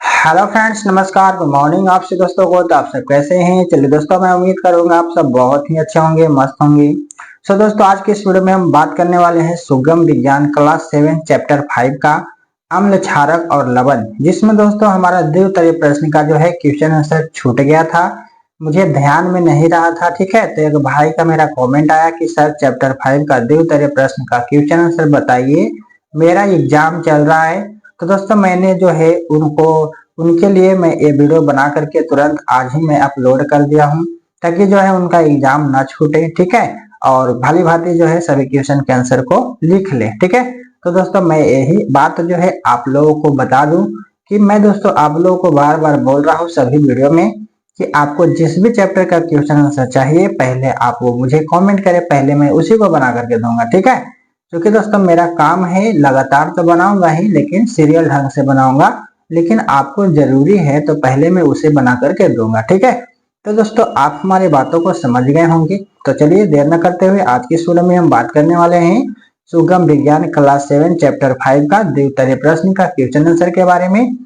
Hello friends, नमस्कार, good morning आपसे दोस्तों को। तो आप सब कैसे हैं? चलिए दोस्तों, मैं उम्मीद करूंगा आप सब बहुत ही अच्छे होंगे, मस्त होंगे। सो दोस्तों, आज के इस वीडियो में हम बात करने वाले हैं सुगम विज्ञान क्लास 7 चैप्टर 5 का अम्ल, क्षारक और लवण, जिसमें दोस्तों हमारा द्वितीय प्रश्न का जो है क्वेश्चन आंसर छूट गया था, मुझे ध्यान में नहीं रहा था। ठीक है, तो एक भाई का मेरा कॉमेंट आया कि सर चैप्टर 5 का द्वितीय प्रश्न का क्वेश्चन आंसर बताइए, मेरा एग्जाम चल रहा है। तो दोस्तों, मैंने जो है उनके लिए मैं ये वीडियो बना करके तुरंत आज ही मैं अपलोड कर दिया हूँ, ताकि जो है उनका एग्जाम ना छूटे। ठीक है, और भली भांति जो है सभी क्वेश्चन के आंसर को लिख ले। ठीक है, तो दोस्तों मैं यही बात जो है आप लोगों को बता दूं कि मैं दोस्तों आप लोगों को बार बार बोल रहा हूँ सभी वीडियो में कि आपको जिस भी चैप्टर का क्वेश्चन आंसर चाहिए, पहले आप वो मुझे कमेंट करें, पहले मैं उसी को बना करके दूंगा। ठीक है, क्योंकि दोस्तों मेरा काम है, लगातार तो बनाऊंगा ही लेकिन सीरियल ढंग से बनाऊंगा, लेकिन आपको जरूरी है तो पहले मैं उसे बना करके दूंगा। ठीक है, तो दोस्तों आप हमारी बातों को समझ गए होंगे। तो चलिए देर न करते हुए आज की वीडियो में हम बात करने वाले हैं सुगम विज्ञान क्लास 7 चैप्टर 5 का द्वितीय प्रश्न का क्वेश्चन आंसर के बारे में।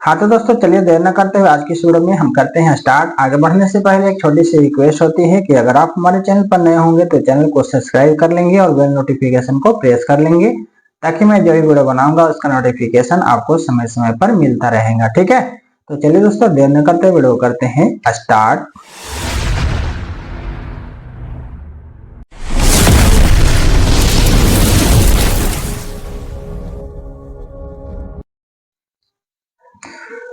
हाँ तो दोस्तों, चलिए देर न करते हुए आज की वीडियो में हम करते हैं स्टार्ट। आगे बढ़ने से पहले एक छोटी सी रिक्वेस्ट होती है कि अगर आप हमारे चैनल पर नए होंगे तो चैनल को सब्सक्राइब कर लेंगे और बेल नोटिफिकेशन को प्रेस कर लेंगे, ताकि मैं जो भी वीडियो बनाऊंगा उसका नोटिफिकेशन आपको समय समय पर मिलता रहेगा। ठीक है, तो चलिए दोस्तों देर न करते वीडियो करते हैं स्टार्ट।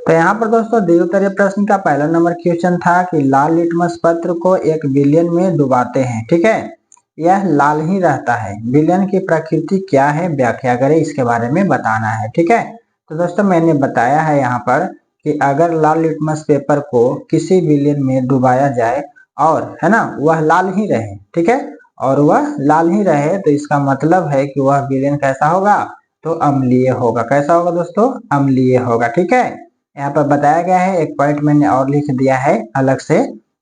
तो यहाँ पर दोस्तों द्वितीय प्रश्न का पहला नंबर क्वेश्चन था कि लाल लिटमस पत्र को एक विलयन में डुबाते हैं। ठीक है, यह लाल ही रहता है, विलयन की प्रकृति क्या है, व्याख्या करें, इसके बारे में बताना है। ठीक है, तो दोस्तों मैंने बताया है यहाँ पर कि अगर लाल लिटमस पेपर को किसी विलयन में डुबाया जाए और है ना वह लाल ही रहे, ठीक है, और वह लाल ही रहे, तो इसका मतलब है कि वह विलयन कैसा होगा, तो अम्लीय होगा। कैसा होगा दोस्तों? अम्लीय होगा। ठीक है, यहाँ पर बताया गया है, एक पॉइंट मैंने और लिख दिया है अलग से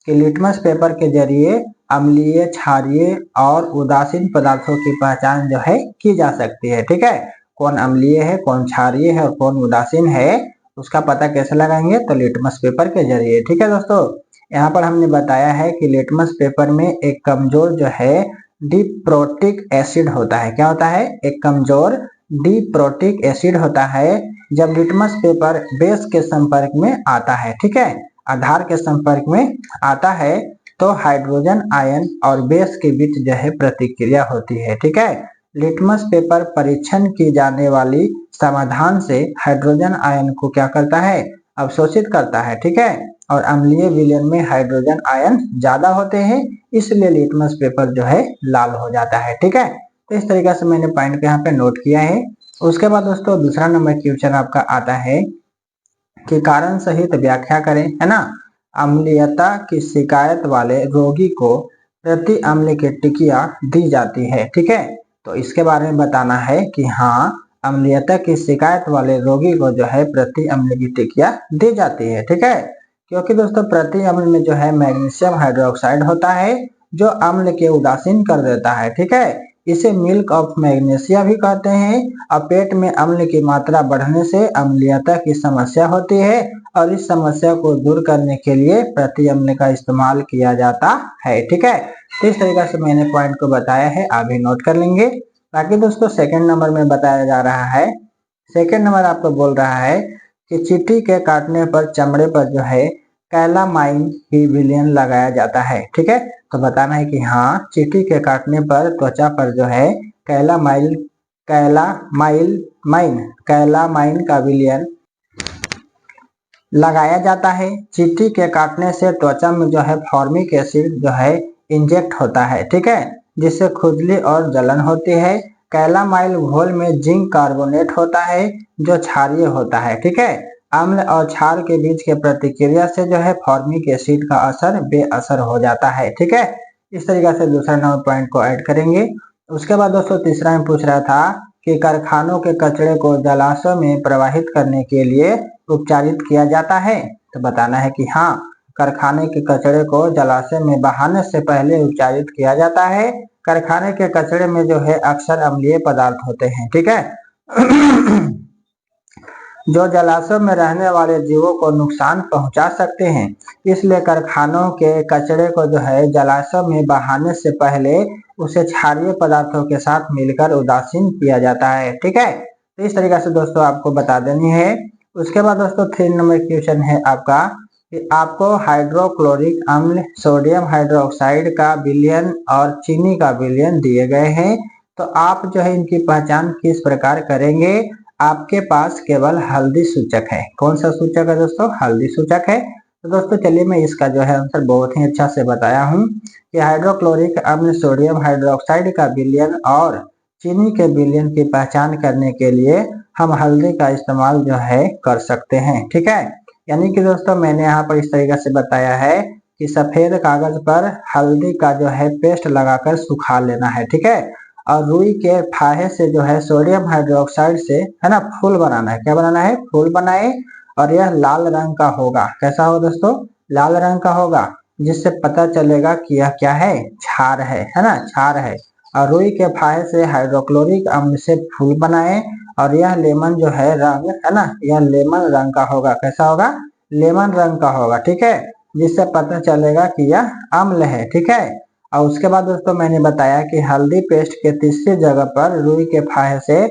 कि लिटमस पेपर के जरिए अम्लीय, क्षारीय और उदासीन पदार्थों की पहचान जो है की जा सकती है। ठीक है, कौन अम्लीय है, कौन क्षारीय है और कौन उदासीन है, उसका पता कैसे लगाएंगे? तो लिटमस पेपर के जरिए। ठीक है दोस्तों, यहाँ पर हमने बताया है कि लिटमस पेपर में एक कमजोर जो है डिप्रोटिक एसिड होता है। क्या होता है? एक कमजोर डिप्रोटिक एसिड होता है। जब लिटमस पेपर बेस के संपर्क में आता है, ठीक है, आधार के संपर्क में आता है, तो हाइड्रोजन आयन और बेस के बीच जो है प्रतिक्रिया होती है। ठीक है, लिटमस पेपर परीक्षण की जाने वाली समाधान से हाइड्रोजन आयन को क्या करता है? अवशोषित करता है। ठीक है, और अम्लीय विलयन में हाइड्रोजन आयन ज्यादा होते हैं, इसलिए लिटमस पेपर जो है लाल हो जाता है। ठीक है, तो इस तरीके से मैंने पॉइंट यहाँ पे नोट किया है। उसके बाद दोस्तों दूसरा नंबर क्वेश्चन आपका आता है कि कारण सहित व्याख्या करें, है ना। अम्लीयता की शिकायत वाले रोगी को प्रति अम्ल की टिकिया दी जाती है। ठीक है, तो इसके बारे में बताना है कि हाँ, अम्लीयता की शिकायत वाले रोगी को जो है प्रति अम्ल की टिकिया दी जाती है। ठीक है, क्योंकि दोस्तों प्रति अम्ल में जो है मैग्नीशियम हाइड्रोक्साइड होता है, जो अम्ल के उदासीन कर देता है। ठीक है, इसे मिल्क ऑफ मैग्नीशिया भी कहते हैं। और पेट में अम्ल की मात्रा बढ़ने से अम्लीयता की समस्या होती है, और इस समस्या को दूर करने के लिए प्रति अम्ल का इस्तेमाल किया जाता है। ठीक है, तो इस तरीके से मैंने पॉइंट को बताया है, आप भी नोट कर लेंगे। बाकी दोस्तों सेकंड नंबर में बताया जा रहा है, सेकंड नंबर आपको बोल रहा है कि चींटी के काटने पर चमड़े पर जो है कैलामाइन ही विलयन लगाया जाता है। ठीक है, तो बताना है कि हाँ, चींटी के काटने पर त्वचा पर जो है कैलामाइन का विलयन लगाया जाता है। चींटी के काटने से त्वचा में जो है फॉर्मिक एसिड जो है इंजेक्ट होता है। ठीक है, जिससे खुजली और जलन होती है। कैलामाइल घोल में जिंक कार्बोनेट होता है, जो क्षारीय होता है। ठीक है, अम्ल और क्षार के बीच के प्रतिक्रिया से जो है फॉर्मिक एसिड का असर बेअसर हो जाता है। ठीक है, इस तरीके से दूसरा नंबर पॉइंट को ऐड करेंगे। उसके बाद दोस्तों तीसरा में पूछ रहा था कि कारखानों के कचरे को जलाशय में प्रवाहित करने के लिए उपचारित किया जाता है। तो बताना है कि हाँ, कारखाने के कचरे को जलाशय में बहाने से पहले उपचारित किया जाता है। कारखाने के कचरे में जो है अक्सर अम्लीय पदार्थ होते हैं। ठीक है जो जलाशयों में रहने वाले जीवों को नुकसान पहुंचा सकते हैं। इसलिए कारखानों के कचरे को जो है जलाशय में बहाने से पहले उसे क्षारीय पदार्थों के साथ मिलकर उदासीन किया जाता है। ठीक है, तो इस तरीके से दोस्तों आपको बता देनी है। उसके बाद दोस्तों 3 नंबर क्वेश्चन है आपका कि आपको हाइड्रोक्लोरिक अम्ल, सोडियम हाइड्रोक्साइड का विलयन और चीनी का विलयन दिए गए हैं, तो आप जो है इनकी पहचान किस प्रकार करेंगे। आपके पास केवल हल्दी सूचक है। कौन सा सूचक है दोस्तों? हल्दी सूचक है। तो दोस्तों चलिए मैं इसका जो है आंसर बहुत ही अच्छा से बताया हूँ कि हाइड्रोक्लोरिक अम्ल, सोडियम हाइड्रोक्साइड का विलयन और चीनी के विलयन की पहचान करने के लिए हम हल्दी का इस्तेमाल जो है कर सकते हैं। ठीक है, यानी कि दोस्तों मैंने यहाँ पर इस तरीके से बताया है कि सफेद कागज पर हल्दी का जो है पेस्ट लगाकर सुखा लेना है। ठीक है, और रुई के फाहे से जो है सोडियम हाइड्रोक्साइड से है ना फूल बनाना है। क्या बनाना है? फूल बनाए, और यह लाल रंग का होगा। कैसा होगा दोस्तों? लाल रंग का होगा, जिससे पता चलेगा कि यह क्या है? क्षार है ना, क्षार है। और रुई के फाहे से हाइड्रोक्लोरिक अम्ल से फूल बनाए, और यह लेमन जो है रंग है ना, यह लेमन रंग का होगा। कैसा होगा? लेमन रंग का होगा। ठीक है, जिससे पता चलेगा कि यह अम्ल है। ठीक है, और उसके बाद दोस्तों मैंने बताया कि हल्दी पेस्ट के तीसरी जगह पर रुई के फाहे से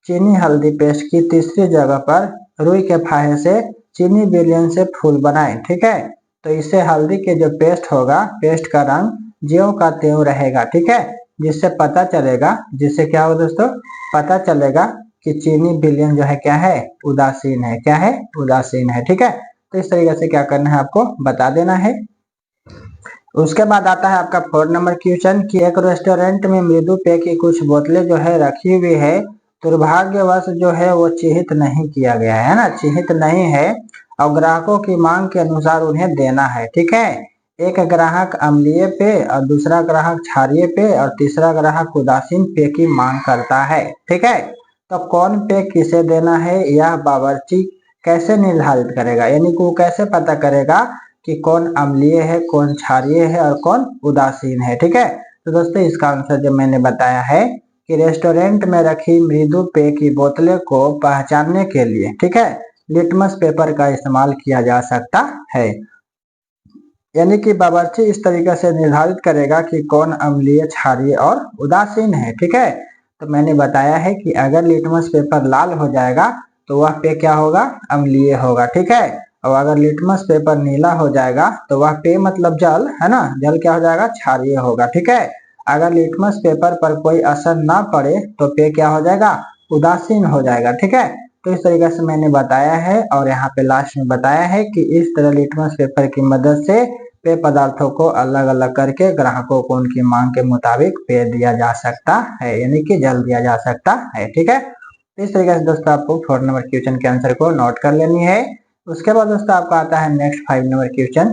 चीनी, हल्दी पेस्ट की तीसरी जगह पर रुई के फाहे से चीनी विलयन से फूल बनाए। ठीक है, तो इससे हल्दी के जो पेस्ट होगा, पेस्ट का रंग ज्यों का त्यों रहेगा। ठीक है, जिससे पता चलेगा, जिससे क्या होगा दोस्तों? पता चलेगा कि चीनी विलयन जो है क्या है? उदासीन है। क्या है? उदासीन है। ठीक है, तो इस तरीके से क्या करना है आपको बता देना है। उसके बाद आता है आपका 4 नंबर क्वेश्चन कि एक रेस्टोरेंट में मृदु पेय की कुछ बोतलें जो है रखी हुई है, दुर्भाग्यवश जो है वो चिहित नहीं किया गया है ना, चिहित नहीं है, और ग्राहकों की मांग के अनुसार उन्हें देना है। ठीक है, एक ग्राहक अम्लीय पेय और दूसरा ग्राहक क्षारीय पेय और तीसरा ग्राहक उदासीन पेय की मांग करता है। ठीक है, तो कौन पेय किसे देना है यह बावर्ची कैसे निर्धारित करेगा, यानी कि वो कैसे पता करेगा कि कौन अम्लीय है, कौन क्षारीय है और कौन उदासीन है। ठीक है, तो दोस्तों इसका आंसर जो मैंने बताया है कि रेस्टोरेंट में रखी मृदु पेय की बोतलें को पहचानने के लिए, ठीक है, लिटमस पेपर का इस्तेमाल किया जा सकता है। यानी कि बावर्ची इस तरीके से निर्धारित करेगा कि कौन अम्लीय, क्षारीय और उदासीन है। ठीक है, तो मैंने बताया है कि अगर लिटमस पेपर लाल हो जाएगा तो वह पेय क्या होगा? अम्लीय होगा। ठीक है, और अगर लिटमस पेपर नीला हो जाएगा तो वह पेय मतलब जल है ना, जल क्या हो जाएगा? क्षारीय होगा। ठीक है, अगर लिटमस पेपर पर कोई असर ना पड़े तो पेय क्या हो जाएगा? उदासीन हो जाएगा। ठीक है, तो इस तरीके से मैंने बताया है, और यहाँ पे लास्ट में बताया है कि इस तरह लिटमस पेपर की मदद से पेय पदार्थों को अलग अलग करके ग्राहकों को उनकी मांग के मुताबिक पेय दिया जा सकता है, यानी कि जल दिया जा सकता है। ठीक है, इस तरीके से दोस्तों आपको 4 नंबर क्वेश्चन के आंसर को नोट कर लेनी है। उसके बाद दोस्तों आपका आता है नेक्स्ट 5 नंबर क्वेश्चन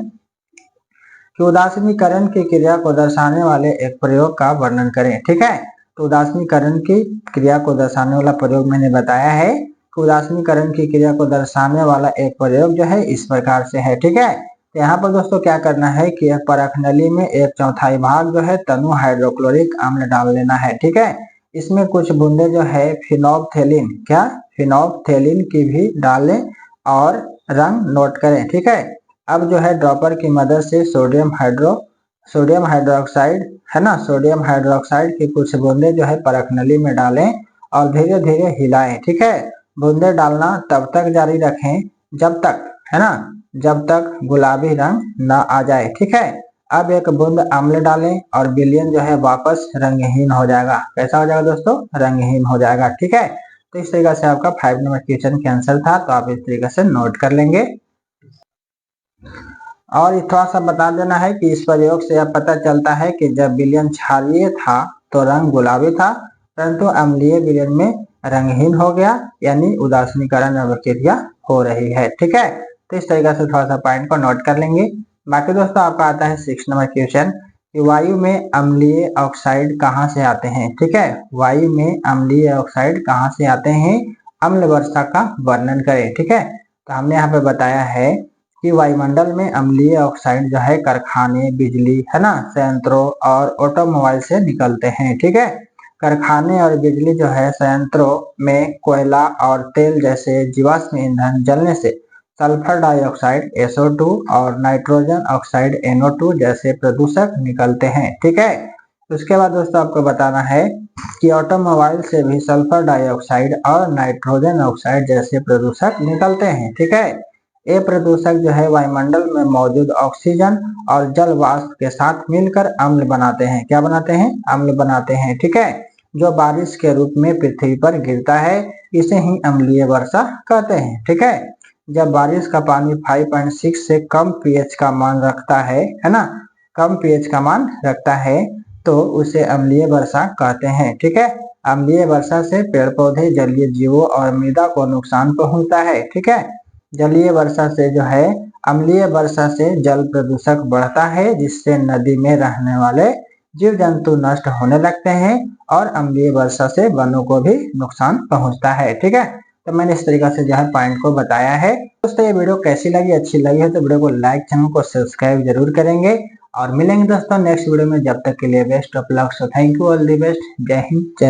कि उदासीनीकरण की क्रिया को दर्शाने वाले एक प्रयोग का वर्णन करें। ठीक है, तो उदासीनीकरण की क्रिया को दर्शाने वाला प्रयोग मैंने बताया है कि उदासीनीकरण की क्रिया को दर्शाने वाला एक प्रयोग जो है इस प्रकार से है। ठीक है, तो यहाँ पर दोस्तों क्या करना है कि एक परख नली में 1/4 भाग जो है तनु हाइड्रोक्लोरिक अम्ल डाल लेना है। ठीक है, इसमें कुछ बूंदे जो है फिनोप्थेलिन, क्या फिनोप्थेलिन की भी डालें और रंग नोट करें। ठीक है, अब जो है ड्रॉपर की मदद से सोडियम हाइड्रोक्साइड है ना, सोडियम हाइड्रोक्साइड की कुछ बूंदे जो है परख नली में डालें और धीरे धीरे हिलाएं। ठीक है, बूंदे डालना तब तक जारी रखें जब तक है ना, जब तक गुलाबी रंग ना आ जाए। ठीक है, अब एक बूंद अम्ल डालें और विलयन जो है वापस रंगहीन हो जाएगा। कैसा हो जाएगा दोस्तों? रंगहीन हो जाएगा। ठीक है, तो इस तरीके से आपका 5 नंबर क्वेश्चन के आंसर था, तो आप इस तरीके से नोट कर लेंगे। और थोड़ा सा बता देना है कि इस प्रयोग से यह पता चलता है कि जब विलयन क्षारीय था तो रंग गुलाबी था, परंतु अम्लीय विलयन में रंगहीन हो गया, यानी उदासीनीकरण अभिक्रिया हो रही है। ठीक है, तो इस तरीके से थोड़ा सा पॉइंट को नोट कर लेंगे। बाकी दोस्तों आपका आता है 6 नंबर क्वेश्चन कि वायु में अम्लीय ऑक्साइड कहाँ से आते हैं। ठीक है, वायु में अम्लीय ऑक्साइड कहाँ से आते हैं, अम्ल वर्षा का वर्णन करें। ठीक है, तो हमने यहाँ पे बताया है कि वायुमंडल में अम्लीय ऑक्साइड जो है कारखाने, बिजली है ना, संयंत्रों और ऑटोमोबाइल से निकलते हैं। ठीक है, कारखाने और बिजली जो है संयंत्रों में कोयला और तेल जैसे जीवाश्म ईंधन जलने से सल्फर डाइऑक्साइड SO2 और नाइट्रोजन ऑक्साइड NO2 जैसे प्रदूषक निकलते हैं। ठीक है, उसके बाद दोस्तों आपको बताना है कि ऑटोमोबाइल से भी सल्फर डाइऑक्साइड और नाइट्रोजन ऑक्साइड जैसे प्रदूषक निकलते हैं। ठीक है, ये प्रदूषक जो है वायुमंडल में मौजूद ऑक्सीजन और जल वाष्प के साथ मिलकर अम्ल बनाते हैं। क्या बनाते हैं? अम्ल बनाते हैं। ठीक है, जो बारिश के रूप में पृथ्वी पर गिरता है, इसे ही अम्लीय वर्षा कहते हैं। ठीक है, जब बारिश का पानी 5.6 से कम pH का मान रखता है ना, कम pH का मान रखता है तो उसे अम्लीय वर्षा कहते हैं। ठीक है, अम्लीय वर्षा से पेड़ पौधे, जलीय जीवों और मृदा को नुकसान पहुंचता है। ठीक है, जलीय वर्षा से जो है अम्लीय वर्षा से जल प्रदूषक बढ़ता है, जिससे नदी में रहने वाले जीव जंतु नष्ट होने लगते हैं और अम्लीय वर्षा से वनों को भी नुकसान पहुंचता है। ठीक है, तो मैंने इस तरीके से जो है पॉइंट को बताया है। दोस्तों ये वीडियो कैसी लगी, अच्छी लगी है तो वीडियो को लाइक, चैनल को सब्सक्राइब जरूर करेंगे और मिलेंगे दोस्तों नेक्स्ट वीडियो में। जब तक के लिए best of luck. So thank you, all the best. जय हिंद।